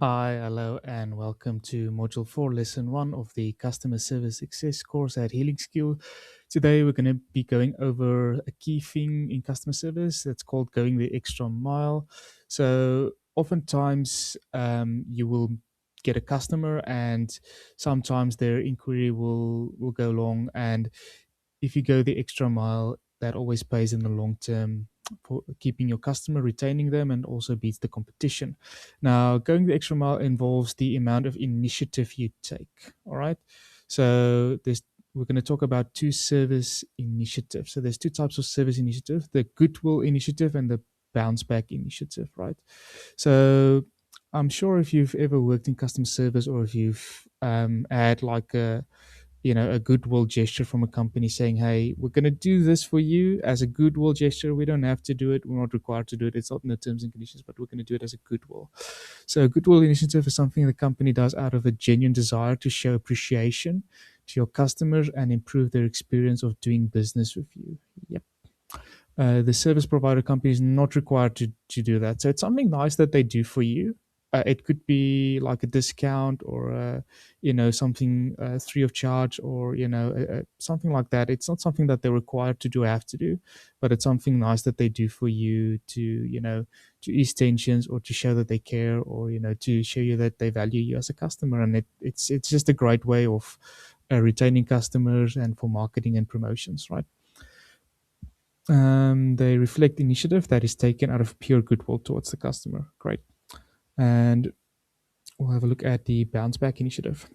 Hi, hello, and welcome to Module 4, Lesson 1 of the Customer Service Success course at Healing Skill. Today, we're going to be going over a key thing in customer service that's called going the extra mile. So, oftentimes, you will get a customer, and sometimes their inquiry will go long. And if you go the extra mile, that always pays in the long term for keeping your customer, retaining them, and also beats the competition. Now, going the extra mile involves the amount of initiative you take. All right. So we're going to talk about two service initiatives. So there's two types of service initiative: the goodwill initiative and the bounce back initiative. Right. So I'm sure if you've ever worked in customer service, or if you've had like a goodwill gesture from a company saying, hey, we're going to do this for you as a goodwill gesture. We don't have to do it, we're not required to do it, it's not in the terms and conditions, but we're going to do it as a goodwill. So a goodwill initiative is something the company does out of a genuine desire to show appreciation to your customers and improve their experience of doing business with you. Yep. The service provider company is not required to do that. So it's something nice that they do for you. It could be like a discount, or something free of charge, or something like that. It's not something that they're required to do, have to do, but it's something nice that they do for you to to ease tensions, or to show that they care, or to show you that they value you as a customer. And it's just a great way of retaining customers and for marketing and promotions, right? They reflect initiative that is taken out of pure goodwill towards the customer. Great. And we'll have a look at the bounce back initiative.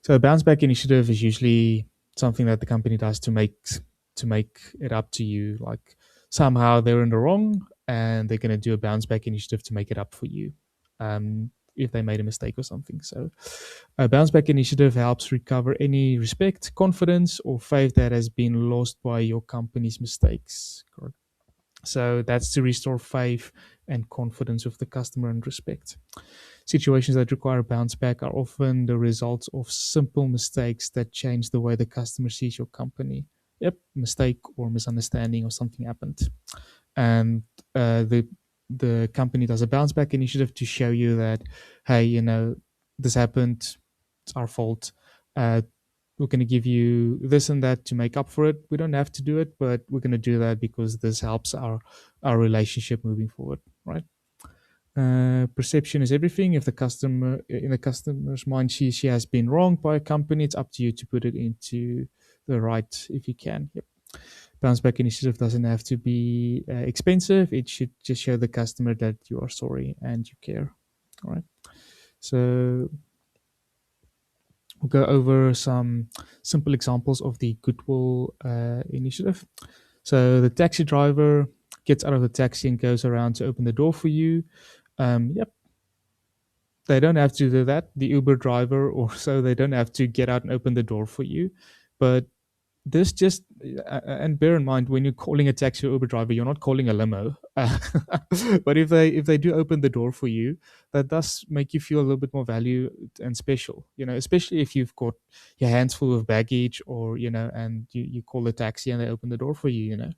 So a bounce back initiative is usually something that the company does to make it up to you. Like somehow they're in the wrong, and they're going to do a bounce back initiative to make it up for you. If they made a mistake or something. So a bounce back initiative helps recover any respect, confidence, or faith that has been lost by your company's mistakes. Correct. So that's to restore faith and confidence with the customer and respect. Situations that require a bounce back are often the results of simple mistakes that change the way the customer sees your company. Yep, mistake or misunderstanding or something happened. And the company does a bounce back initiative to show you that, hey, this happened, it's our fault. We're going to give you this and that to make up for it. We don't have to do it, but we're going to do that because this helps our relationship moving forward, right? Perception is everything. If the customer, in the customer's mind, she has been wronged by a company, it's up to you to put it into the right if you can. Yep. Bounce back initiative doesn't have to be expensive. It should just show the customer that you are sorry and you care. All right. So we'll go over some simple examples of the goodwill initiative. So the taxi driver gets out of the taxi and goes around to open the door for you. Yep, they don't have to do that. The Uber driver or so, they don't have to get out and open the door for you. But this just and bear in mind, when you're calling a taxi or Uber driver, you're not calling a limo. But if they do open the door for you, that does make you feel a little bit more valued and special. Especially if you've got your hands full of baggage, or and you call the taxi and they open the door for you.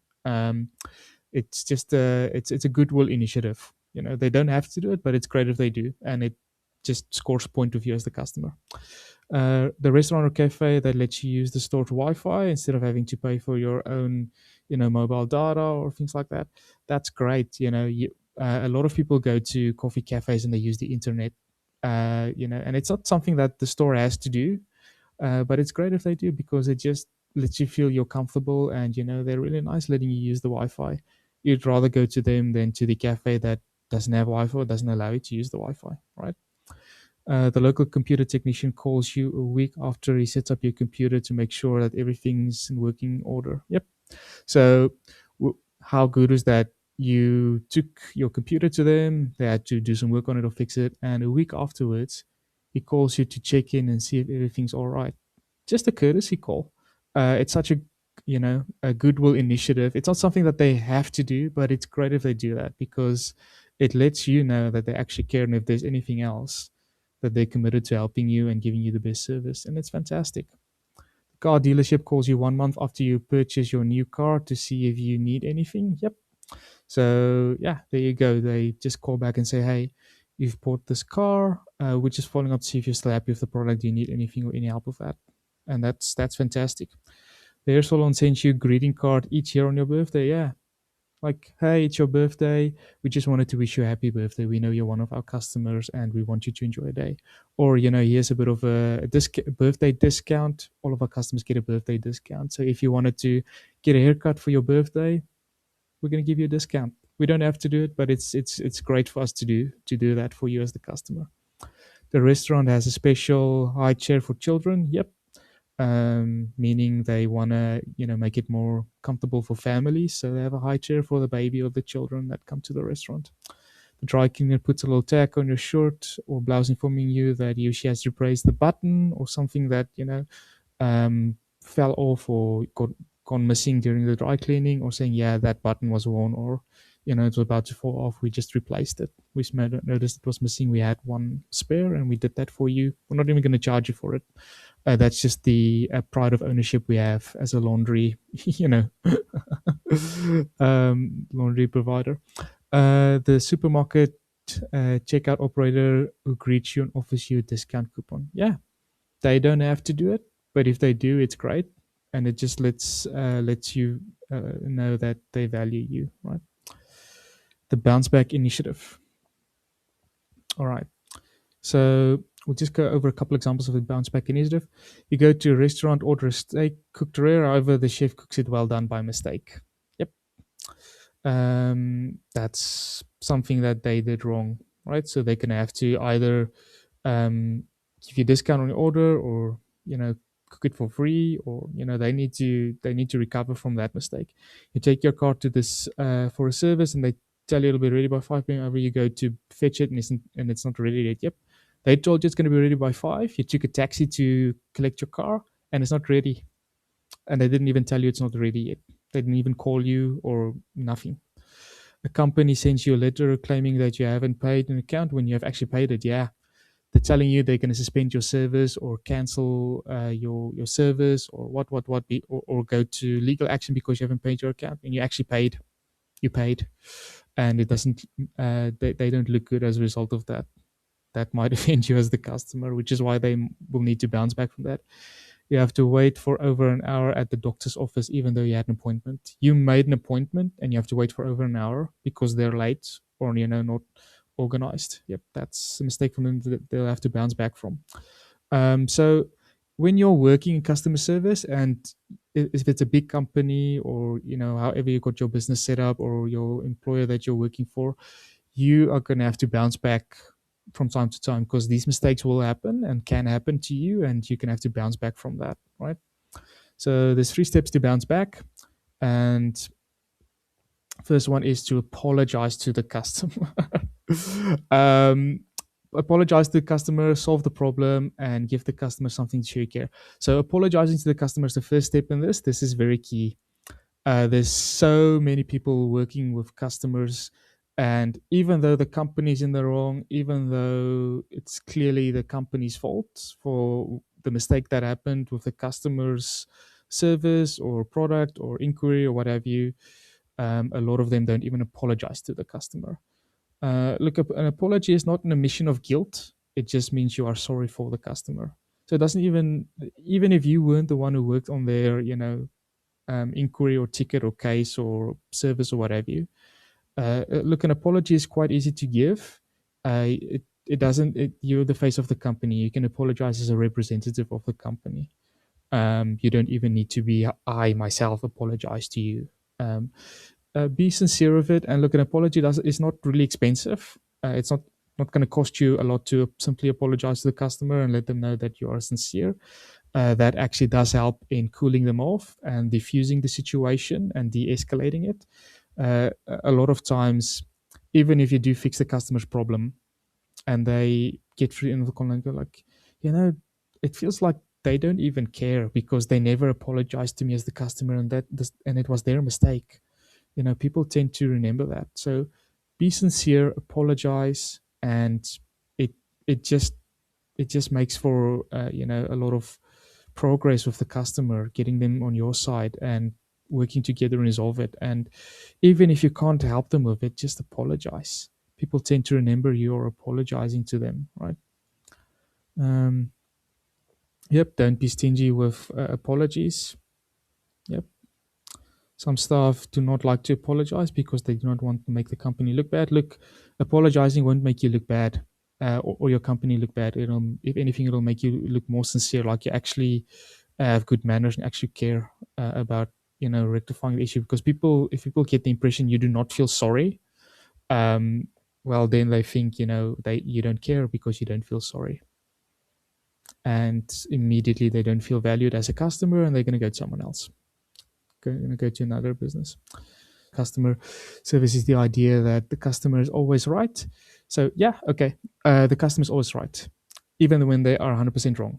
It's just it's a goodwill initiative. They don't have to do it, but it's great if they do, and it just scores point of view as the customer. The restaurant or cafe that lets you use the stored Wi-Fi instead of having to pay for your own, mobile data or things like that. That's great. A lot of people go to coffee cafes and they use the internet. And it's not something that the store has to do, but it's great if they do, because it just lets you feel you're comfortable, and they're really nice letting you use the Wi-Fi. You'd rather go to them than to the cafe that doesn't have Wi-Fi, doesn't allow you to use the Wi-Fi, right? The local computer technician calls you a week after he sets up your computer to make sure that everything's in working order. Yep. So, how good is that? You took your computer to them, they had to do some work on it or fix it, and a week afterwards, he calls you to check in and see if everything's all right. Just a courtesy call. It's such a goodwill initiative. It's not something that they have to do, but it's great if they do that, because it lets you know that they actually care, and if there's anything else, that they're committed to helping you and giving you the best service, and it's fantastic. The car dealership calls you 1 month after you purchase your new car to see if you need anything. Yep. So yeah, there you go. They just call back and say, hey, you've bought this car. We're just following up to see if you're still happy with the product. Do you need anything or any help with that? And that's fantastic. The hair salon sends you a greeting card each year on your birthday. Yeah, like, hey, it's your birthday. We just wanted to wish you a happy birthday. We know you're one of our customers and we want you to enjoy a day. Or, here's a bit of a birthday discount. All of our customers get a birthday discount. So if you wanted to get a haircut for your birthday, we're going to give you a discount. We don't have to do it, but it's great for us to do that for you as the customer. The restaurant has a special high chair for children. Yep, meaning they want to make it more comfortable for families, so they have a high chair for the baby or the children that come to the restaurant. The dry cleaner puts a little tag on your shirt or blouse informing you that he or she has replaced the button or something that fell off or gone missing during the dry cleaning, or saying, yeah, that button was worn, or it was about to fall off. We just replaced it. We noticed it was missing. We had one spare and we did that for you. We're not even going to charge you for it. That's just the pride of ownership we have as a laundry, laundry provider. The supermarket checkout operator who greets you and offers you a discount coupon. Yeah, they don't have to do it, but if they do, it's great, and it just lets you know that they value you, right? The bounce back initiative. All right. So we'll just go over a couple examples of the bounce back initiative. You go to a restaurant, order a steak cooked rare. However, the chef cooks it well done by mistake. Yep. That's something that they did wrong, right? So they're gonna have to either give you a discount on your order, or cook it for free, or they need to recover from that mistake. You take your car to this for a service, and they tell you it'll be ready by 5 p.m. However, you go to fetch it, and it's not ready yet. Yep, they told you it's going to be ready by 5. You took a taxi to collect your car, and it's not ready, and they didn't even tell you it's not ready yet. They didn't even call you or nothing. A company sends you a letter claiming that you haven't paid an account when you have actually paid it. Yeah, they're telling you they're going to suspend your service or cancel your service, or or go to legal action because you haven't paid your account, and you actually paid. You paid, and it doesn't. They don't look good as a result of that. That might offend you as the customer, which is why they will need to bounce back from that. You have to wait for over an hour at the doctor's office, even though you had an appointment. You made an appointment, and you have to wait for over an hour because they're late, or not organized. Yep, that's a mistake from them that they'll have to bounce back from. So when you're working in customer service, and if it's a big company, or however you got your business set up, or your employer that you're working for, you are going to have to bounce back from time to time, because these mistakes will happen and can happen to you, and you can have to bounce back from that, right? So there's 3 steps to bounce back, and first one is to apologize to the customer. um, Apologize to the customer, solve the problem, and give the customer something to show you care. So apologizing to the customer is the first step in this. This is very key. There's so many people working with customers, and even though the company's in the wrong, even though it's clearly the company's fault for the mistake that happened with the customer's service or product or inquiry or what have you, a lot of them don't even apologize to the customer. Look, an apology is not an admission of guilt. It just means you are sorry for the customer. So it doesn't even if you weren't the one who worked on their, inquiry or ticket or case or service or what have you. Look, an apology is quite easy to give. It doesn't. You're the face of the company. You can apologize as a representative of the company. You don't even need to be. I myself apologize to you. Um, be sincere with it, and look, an apology is not really expensive. It's not going to cost you a lot to simply apologize to the customer and let them know that you are sincere. That actually does help in cooling them off and diffusing the situation and de-escalating it. A lot of times, even if you do fix the customer's problem and they get through in the call and go like, it feels like they don't even care because they never apologized to me as the customer, and it was their mistake. People tend to remember that. So be sincere, apologize, and it it just it just makes for a lot of progress with the customer, getting them on your side and working together and resolve it. And even if you can't help them with it, just apologize. people tend to remember you're apologizing to them, right? Um, yep, don't be stingy with apologies. Yep. Some staff do not like to apologize because they do not want to make the company look bad. Look, apologizing won't make you look bad, or your company look bad. If anything, it'll make you look more sincere, like you actually have good manners and actually care about rectifying the issue. Because if people get the impression you do not feel sorry, um, well, then they think you don't care because you don't feel sorry, and immediately they don't feel valued as a customer, and they're going to go to someone else. Going to go to another business. Customer service is the idea that the customer is always right. So yeah, okay, the customer is always right, even when they are 100% wrong.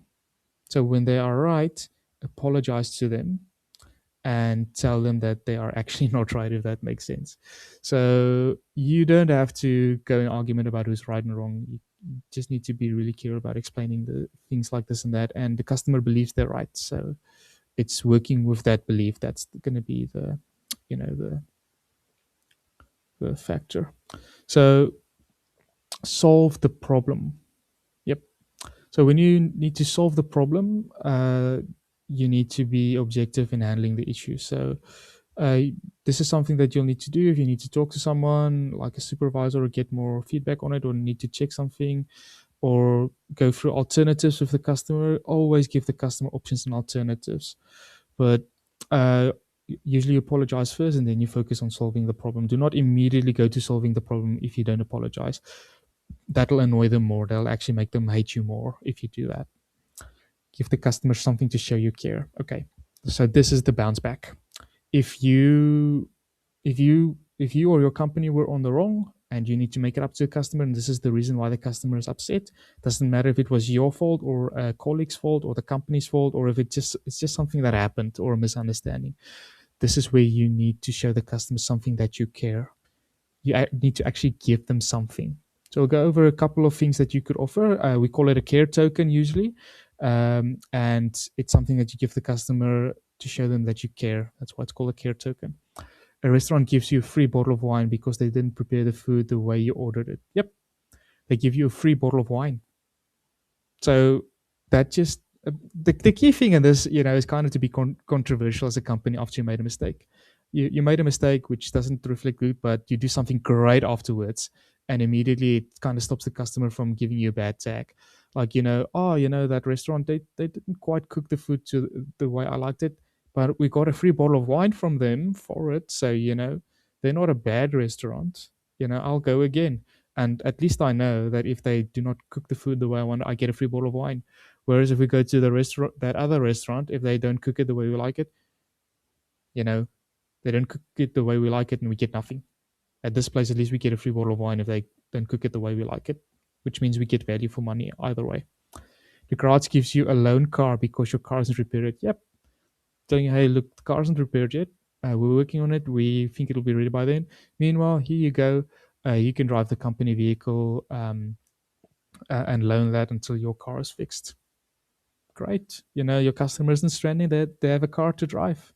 So when they are right, apologize to them and tell them that they are actually not right, if that makes sense. So you don't have to go in argument about who's right and wrong. You just need to be really clear about explaining the things like this and that, and the customer believes they're right. So it's working with that belief that's going to be you know the the factor. So solve the problem. Yep. So when you need to solve the problem, you need to be objective in handling the issue. So uh, this is something that you'll need to do if you need to talk to someone like a supervisor or get more feedback on it, or need to check something, or go through alternatives with the customer. Always give the customer options and alternatives, but uh, usually you apologize first and then you focus on solving the problem. Do not immediately go to solving the problem if you don't apologize. That'll annoy them more. They'll actually make them hate you more if you do that. Give the customer something to show you care. Okay, so this is the bounce back. If you or your company were on the wrong and you need to make it up to the customer, and this is the reason why the customer is upset, doesn't matter if it was your fault or a colleague's fault or the company's fault, or if it's just something that happened or a misunderstanding. This is where you need to show the customer something that you care. You need to actually give them something. So we'll go over a couple of things that you could offer. We call it a care token usually, and it's something that you give the customer to show them that you care. That's why it's called a care token. A restaurant gives you a free bottle of wine because they didn't prepare the food the way you ordered it. Yep, they give you a free bottle of wine. So that just the key thing in this, is kind of to be controversial as a company after you made a mistake. You made a mistake which doesn't reflect good, but you do something great afterwards, and immediately it kind of stops the customer from giving you a bad tag. Like, that restaurant, they didn't quite cook the food to the way I liked it, but we got a free bottle of wine from them for it. So, they're not a bad restaurant. I'll go again. And at least I know that if they do not cook the food the way I want, I get a free bottle of wine. Whereas if we go to the restaurant, that other restaurant, if they don't cook it the way we like it, you know, they don't cook it the way we like it, and we get nothing. At this place, at least we get a free bottle of wine if they don't cook it the way we like it, which means we get value for money either way. The garage gives you a loan car because your car isn't repaired. Yep. Telling you, hey, look, the car isn't repaired yet. We're working on it. We think it'll be ready by then. Meanwhile, here you go. You can drive the company vehicle and loan that until your car is fixed. Great. Your customer isn't stranding. They have a car to drive.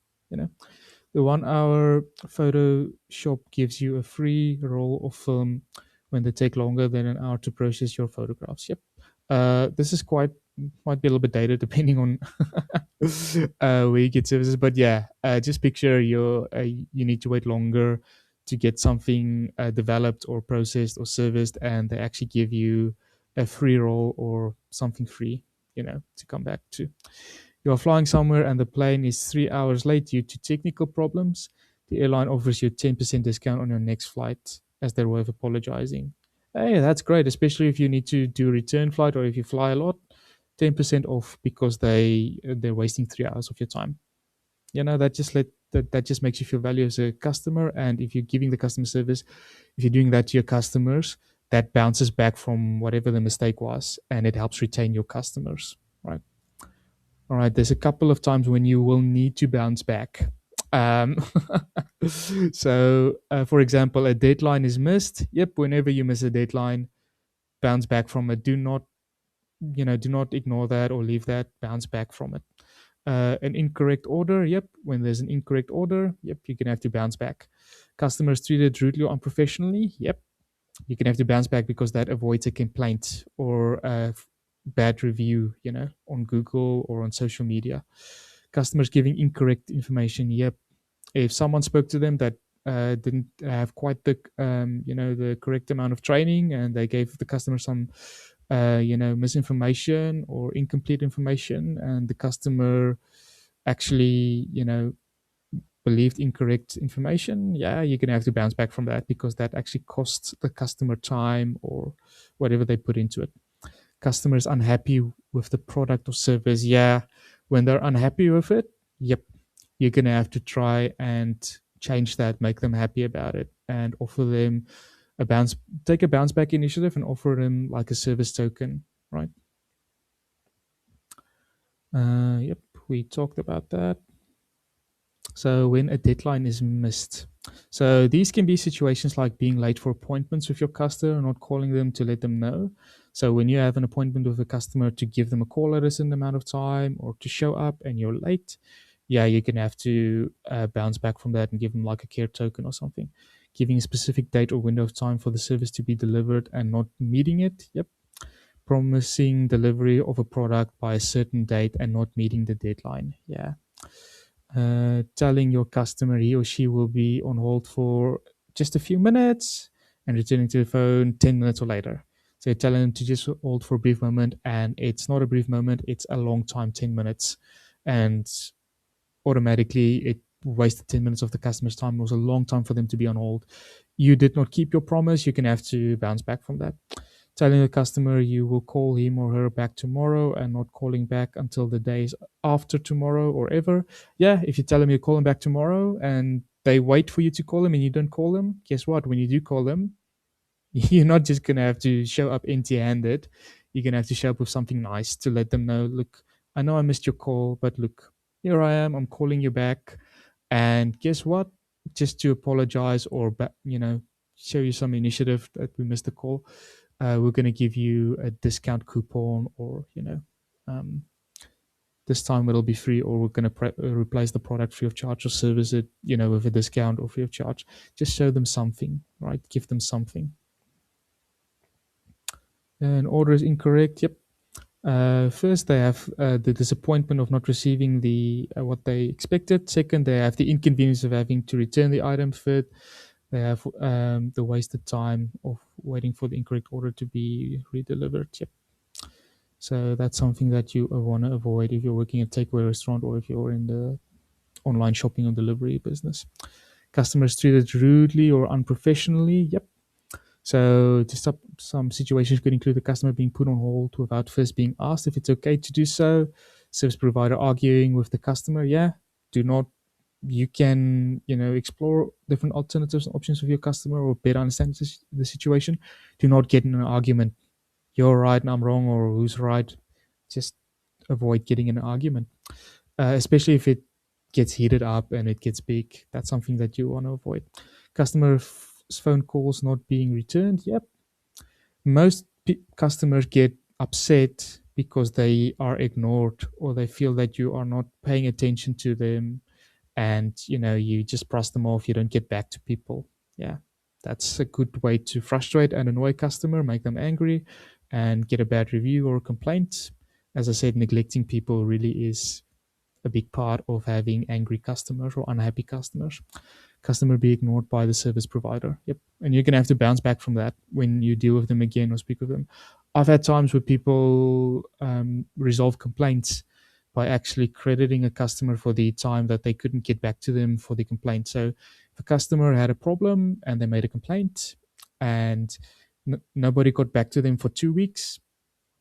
The 1 hour Photoshop gives you a free roll of film when they take longer than an hour to process your photographs. Yep. This is might be a little bit dated depending on where you get services, but yeah, just picture you need to wait longer to get something developed or processed or serviced, and they actually give you a free roll or something free, to come back to. You are flying somewhere and the plane is 3 hours late due to technical problems. The airline offers you a 10% discount on your next flight as their way of apologizing. Hey, that's great, especially if you need to do a return flight or if you fly a lot. 10% off because they're wasting 3 hours of your time. That just makes you feel valued as a customer. And if you're giving the customer service, if you're doing that to your customers, that bounces back from whatever the mistake was, and it helps retain your customers, right? All right, there's a couple of times when you will need to bounce back. Um, for example, a deadline is missed. Yep, whenever you miss a deadline, bounce back from it. Do not ignore that or leave that. Bounce back from it. An incorrect order. Yep, when there's an incorrect order, yep, you're gonna have to bounce back. Customers treated rudely or unprofessionally. Yep, You can have to bounce back because that avoids a complaint or a bad review, on Google or on social media. Customers giving incorrect information. Yep. If someone spoke to them that didn't have quite the the correct amount of training, and they gave the customer some misinformation or incomplete information, and the customer actually believed incorrect information, yeah, you're going to have to bounce back from that because that actually costs the customer time or whatever they put into it. Customers unhappy with the product or service, yeah, when they're unhappy with it, yep, you're going to have to try and change that, make them happy about it, and offer them a bounce take a bounce back initiative and offer them like a service token, right? Yep, we talked about that. So when a deadline is missed. So these can be situations like being late for appointments with your customer and not calling them to let them know. So when you have an appointment with a customer to give them a call at a certain amount of time or to show up and you're late, yeah, you're gonna have to bounce back from that and give them like a care token or something. Giving a specific date or window of time for the service to be delivered and not meeting it. Yep. Promising delivery of a product by a certain date and not meeting the deadline. Yeah. Telling your customer he or she will be on hold for just a few minutes and returning to the phone 10 minutes or later. So you're telling them to just hold for a brief moment, and it's not a brief moment, it's a long time, 10 minutes. And automatically, it wasted 10 minutes of the customer's time. It was a long time for them to be on hold. You did not keep your promise. You're going to have to bounce back from that. Telling the customer you will call him or her back tomorrow and not calling back until the days after tomorrow or ever. Yeah, if you tell them you call them back tomorrow and they wait for you to call them and you don't call them, guess what? When you do call them, you're not just going to have to show up empty handed. You're going to have to show up with something nice to let them know, look, I know I missed your call, but look, here I am. I'm calling you back. And guess what? Just to apologize or, show you some initiative that we missed the call, we're going to give you a discount coupon, or um, this time it'll be free, or we're going to replace the product free of charge or service it with a discount or free of charge. Just show them something, right? Give them something. And order is incorrect. Yep. First, they have the disappointment of not receiving the what they expected. Second, they have the inconvenience of having to return the item. Third, they have the wasted time of waiting for the incorrect order to be redelivered. Yep. So that's something that you want to avoid if you're working at a takeaway restaurant or if you're in the online shopping or delivery business. Customers treated rudely or unprofessionally. Yep. So just some situations could include the customer being put on hold without first being asked if it's okay to do so. Service provider arguing with the customer. Yeah. Do not You can explore different alternatives and options with your customer or better understand the situation. Do not get in an argument. You're right and I'm wrong, or who's right. Just avoid getting in an argument, especially if it gets heated up and it gets big. That's something that you want to avoid. Customer phone calls not being returned. Yep. Most customers get upset because they are ignored or they feel that you are not paying attention to them, and you just brush them off. You don't get back to people. Yeah, that's a good way to frustrate and annoy a customer, make them angry, and get a bad review or a complaint. As I said, neglecting people really is a big part of having angry customers or unhappy customers. Customer be ignored by the service provider. Yep. And you're going to have to bounce back from that when you deal with them again or speak with them. I've had times where people resolve complaints by actually crediting a customer for the time that they couldn't get back to them for the complaint. So if a customer had a problem and they made a complaint and nobody got back to them for 2 weeks,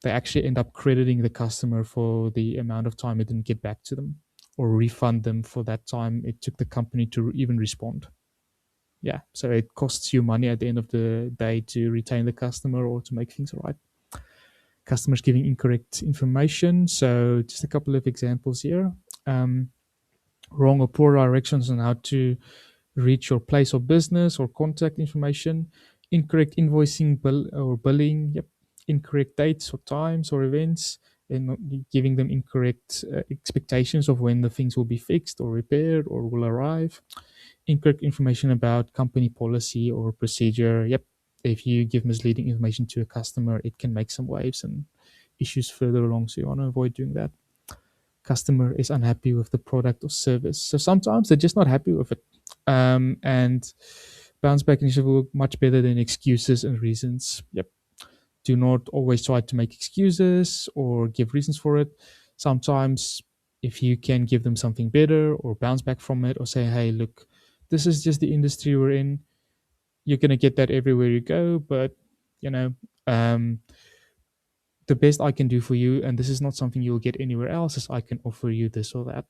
they actually end up crediting the customer for the amount of time it didn't get back to them, or refund them for that time it took the company to even respond. Yeah, so it costs you money at the end of the day to retain the customer or to make things right. Customers giving incorrect information. So just a couple of examples here. Wrong or poor directions on how to reach your place of business or contact information. Incorrect invoicing or billing. Yep. Incorrect dates or times or events, and not giving them incorrect expectations of when the things will be fixed or repaired or will arrive. Incorrect information about company policy or procedure. Yep. if you give misleading information to a customer, it can make some waves and issues further along. So you want to avoid doing that. Customer is unhappy with the product or service. So sometimes they're just not happy with it. And bounce back initiative will work much better than excuses and reasons. Yep. Do not always try to make excuses or give reasons for it. Sometimes, if you can give them something better or bounce back from it or say, hey, look, this is just the industry we're in. You're going to get that everywhere you go. But, you know, um, the best I can do for you, and this is not something you'll get anywhere else, is I can offer you this or that.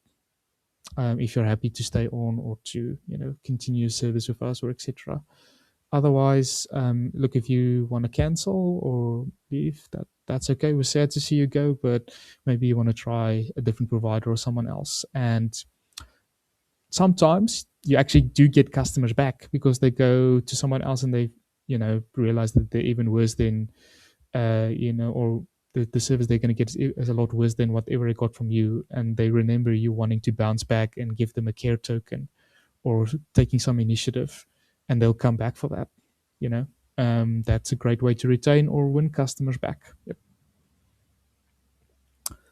If you're happy to stay on or to, continue service with us or etc. Otherwise, look, if you want to cancel or leave, that's okay. We're sad to see you go, but maybe you want to try a different provider or someone else. And sometimes you actually do get customers back because they go to someone else and they, realize that they're even worse than, or the service they're going to get is a lot worse than whatever they got from you. And they remember you wanting to bounce back and give them a care token or taking some initiative, and they'll come back for that. You know, that's a great way to retain or win customers back. Yep.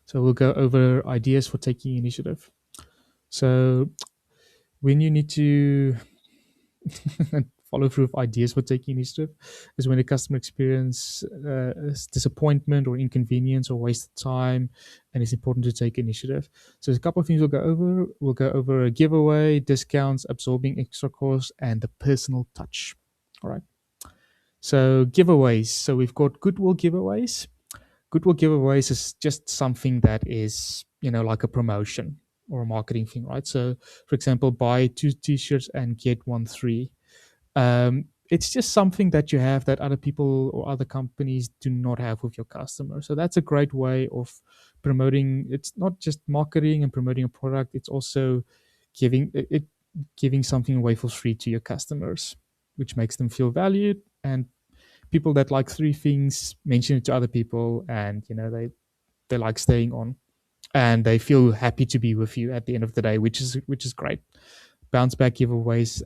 So we'll go over ideas for taking initiative. So when you need to follow through with ideas for taking initiative is when a customer experience disappointment or inconvenience or wasted time, and it's important to take initiative. So there's a couple of things we'll go over. We'll go over a giveaway, discounts, absorbing extra costs, and the personal touch. All right. So giveaways. So we've got goodwill giveaways. Goodwill giveaways is just something that is, like a promotion or a marketing thing, right? So, for example, buy 2 t-shirts and get one free. It's just something that you have that other people or other companies do not have with your customer. So that's a great way of promoting. It's not just marketing and promoting a product. It's also giving something away for free to your customers, which makes them feel valued. And people that like 3 things mention it to other people, and they like staying on, and they feel happy to be with you at the end of the day, which is great. Bounce back giveaways.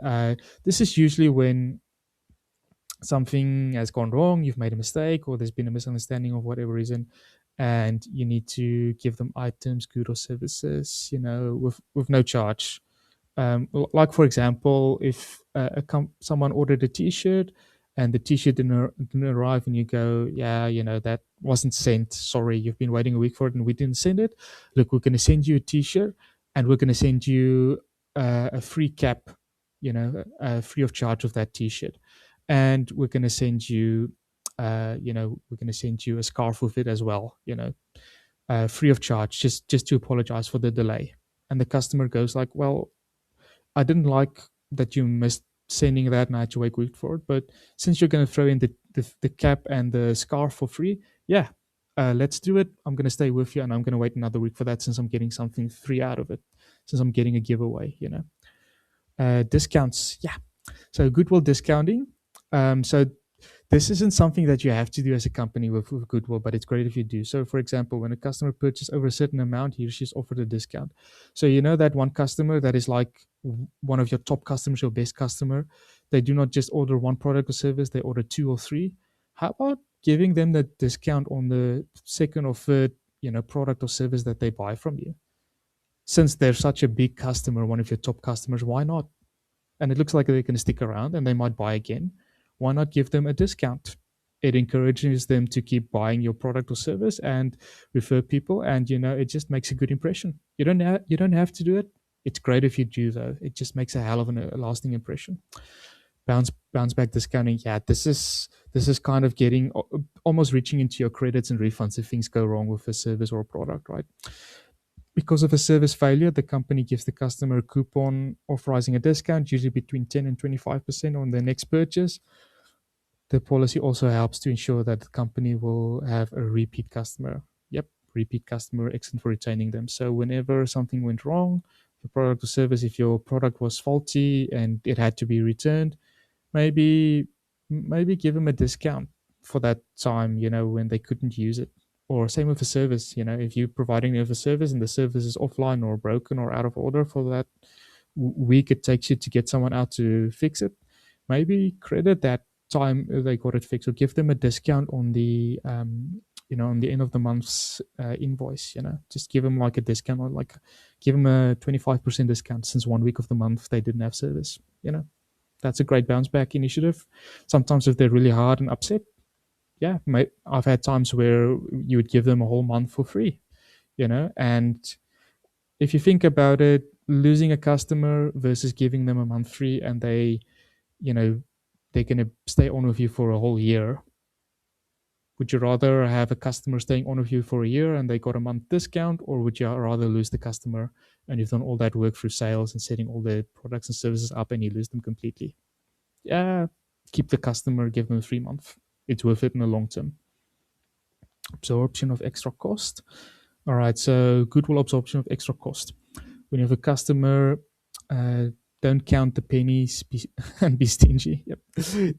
This is usually when something has gone wrong, you've made a mistake, or there's been a misunderstanding of whatever reason, and you need to give them items, good or services, with no charge. Like for example, if someone ordered a T-shirt and the T-shirt didn't arrive, and you go, yeah, that wasn't sent. Sorry, you've been waiting a week for it, and we didn't send it. Look, we're going to send you a T-shirt, and we're going to send you a free cap, free of charge of that T-shirt, and we're going to send you, we're going to send you a scarf with it as well, free of charge, just to apologize for the delay. And the customer goes like, well, I didn't like that you missed sending that and I had to wait a week for it. But since you're going to throw in the cap and the scarf for free, yeah, let's do it. I'm going to stay with you, and I'm going to wait another week for that since I'm getting something free out of it, since I'm getting a giveaway, discounts. Yeah. So goodwill discounting. So this isn't something that you have to do as a company with goodwill, but it's great if you do. So, for example, when a customer purchases over a certain amount, he or she's offered a discount. So, that one customer that is like one of your top customers, your best customer, they do not just order one product or service, they order 2 or 3. How about giving them the discount on the second or third, product or service that they buy from you? Since they're such a big customer, one of your top customers, why not? And it looks like they're going to stick around and they might buy again. Why not give them a discount? It encourages them to keep buying your product or service and refer people, and it just makes a good impression. You don't have to do it. It's great if you do, though. It just makes a hell of a lasting impression. Bounce back discounting. Yeah, this is kind of getting almost reaching into your credits and refunds if things go wrong with a service or a product, right? Because of a service failure, the company gives the customer a coupon authorizing a discount, usually between 10 and 25% on their next purchase. The policy also helps to ensure that the company will have a repeat customer. Yep, repeat customer, excellent for retaining them. So whenever something went wrong, the product or service, if your product was faulty and it had to be returned, maybe give them a discount for that time, when they couldn't use it. Or same with a service, if you're providing them a service and the service is offline or broken or out of order for that week it takes you to get someone out to fix it, maybe credit that time they got it fixed, or give them a discount on the on the end of the month's invoice. Just give them like a discount, or like give them a 25% discount since 1 week of the month they didn't have service. That's a great bounce back initiative. Sometimes if they're really hard and upset, yeah, I've had times where you would give them a whole month for free. And if you think about it, losing a customer versus giving them a month free, and you know they're going to stay on with you for a whole year. Would you rather have a customer staying on with you for a year and they got a month discount, or would you rather lose the customer and you've done all that work through sales and setting all the products and services up and you lose them completely? Yeah, keep the customer, give them a 3 month. It's worth it in the long term. Absorption of extra cost. All right, so goodwill absorption of extra cost. When you have a customer, uh, don't count the pennies and be stingy. Yep.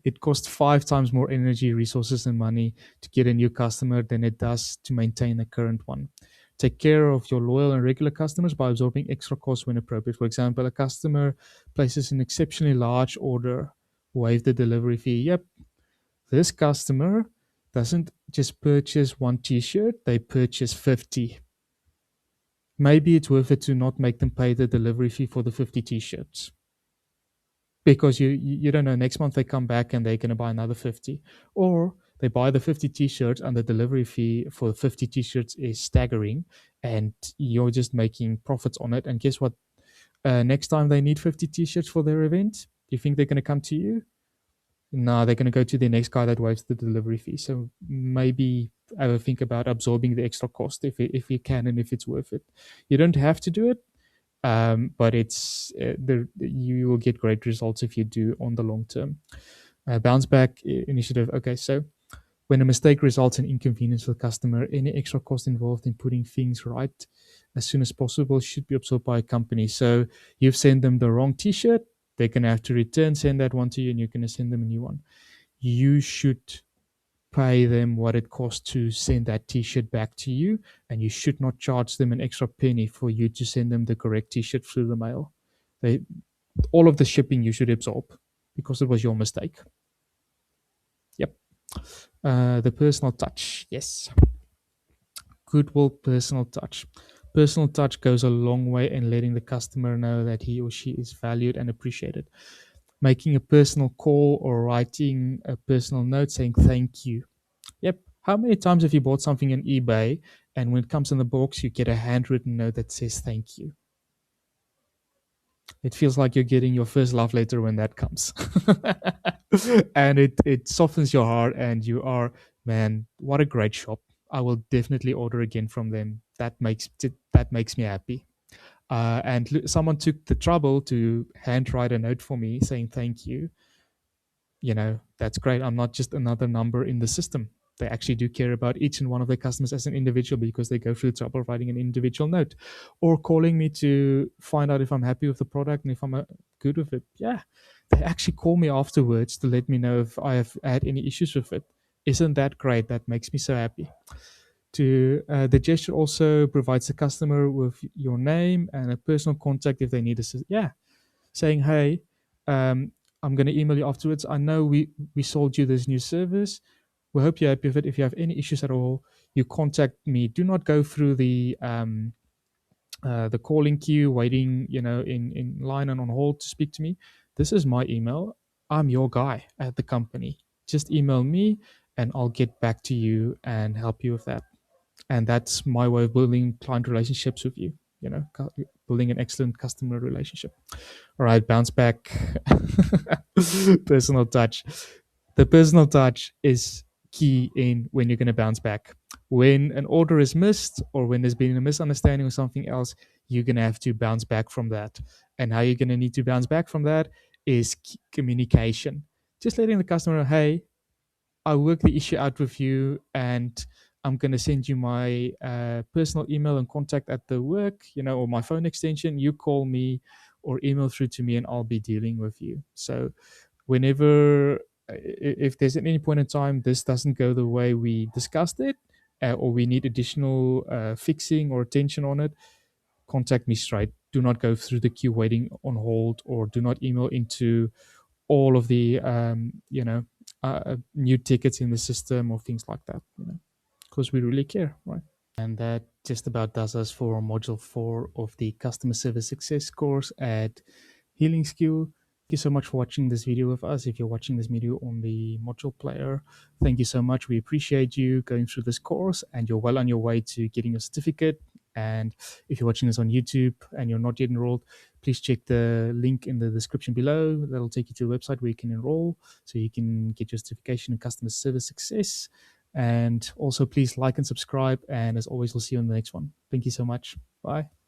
It costs 5 times more energy, resources, and money to get a new customer than it does to maintain a current one. Take care of your loyal and regular customers by absorbing extra costs when appropriate. For example, a customer places an exceptionally large order, waive the delivery fee. Yep, this customer doesn't just purchase one t-shirt, they purchase 50. Maybe it's worth it to not make them pay the delivery fee for the 50 t-shirts, because you don't know, next month they come back and they're going to buy another 50, or they buy the 50 t-shirts and the delivery fee for the 50 t-shirts is staggering, and you're just making profits on it. And guess what? Next time they need 50 t-shirts for their event, do you think they're going to come to you? No, they're going to go to the next guy that waives the delivery fee. So maybe I will think about absorbing the extra cost if you can, and if it's worth it. You don't have to do it, but you will get great results if you do on the long term. Bounce back initiative. Okay, so when a mistake results in inconvenience for the customer, any extra cost involved in putting things right as soon as possible should be absorbed by a company. So you've sent them the wrong t-shirt, they're going to have to send that one to you, and you're going to send them a new one. You should pay them what it costs to send that t-shirt back to you, and you should not charge them an extra penny for you to send them the correct t-shirt through the mail. All of the shipping you should absorb, because it was your mistake. Yep. The personal touch. Yes. Goodwill, personal touch. Personal touch goes a long way in letting the customer know that he or she is valued and appreciated. Making a personal call or writing a personal note saying thank you. Yep. How many times have you bought something on eBay and when it comes in the box, you get a handwritten note that says thank you? It feels like you're getting your first love letter when that comes. And it softens your heart, and you are, man, what a great shop. I will definitely order again from them. That makes me happy. And someone took the trouble to handwrite a note for me saying thank you. That's great. I'm not just another number in the system. They actually do care about each and one of their customers as an individual, because they go through the trouble of writing an individual note or calling me to find out if I'm happy with the product and if I'm good with it. Yeah, they actually call me afterwards to let me know if I have had any issues with it. Isn't that great? That makes me so happy. The gesture also provides the customer with your name and a personal contact if they need assistance. Yeah, saying, hey, I'm going to email you afterwards. I know we sold you this new service. We hope you're happy with it. If you have any issues at all, you contact me. Do not go through the calling queue, waiting, in line and on hold to speak to me. This is my email. I'm your guy at the company. Just email me, and I'll get back to you and help you with that. And that's my way of building client relationships with you. Building an excellent customer relationship. All right, bounce back. Personal touch. The personal touch is key in when you're going to bounce back. When an order is missed, or when there's been a misunderstanding or something else, you're going to have to bounce back from that. And how you're going to need to bounce back from that is communication. Just letting the customer know, hey, I'll work the issue out with you, and I'm going to send you my personal email and contact at the work, or my phone extension. You call me or email through to me, and I'll be dealing with you. So whenever, if there's at any point in time this doesn't go the way we discussed it, or we need additional fixing or attention on it, contact me straight. Do not go through the queue waiting on hold, or do not email into all of the new tickets in the system or things like that, because we really care, right? And that just about does us for module 4 of the customer service success course at Healing Skill. Thank you so much for watching this video with us. If you're watching this video on the module player, thank you so much. We appreciate you going through this course, and you're well on your way to getting your certificate. And if you're watching this on YouTube and you're not yet enrolled, please check the link in the description below. That'll take you to a website where you can enroll so you can get your certification in customer service success. And also, please like and subscribe. And as always, we'll see you on the next one. Thank you so much. Bye.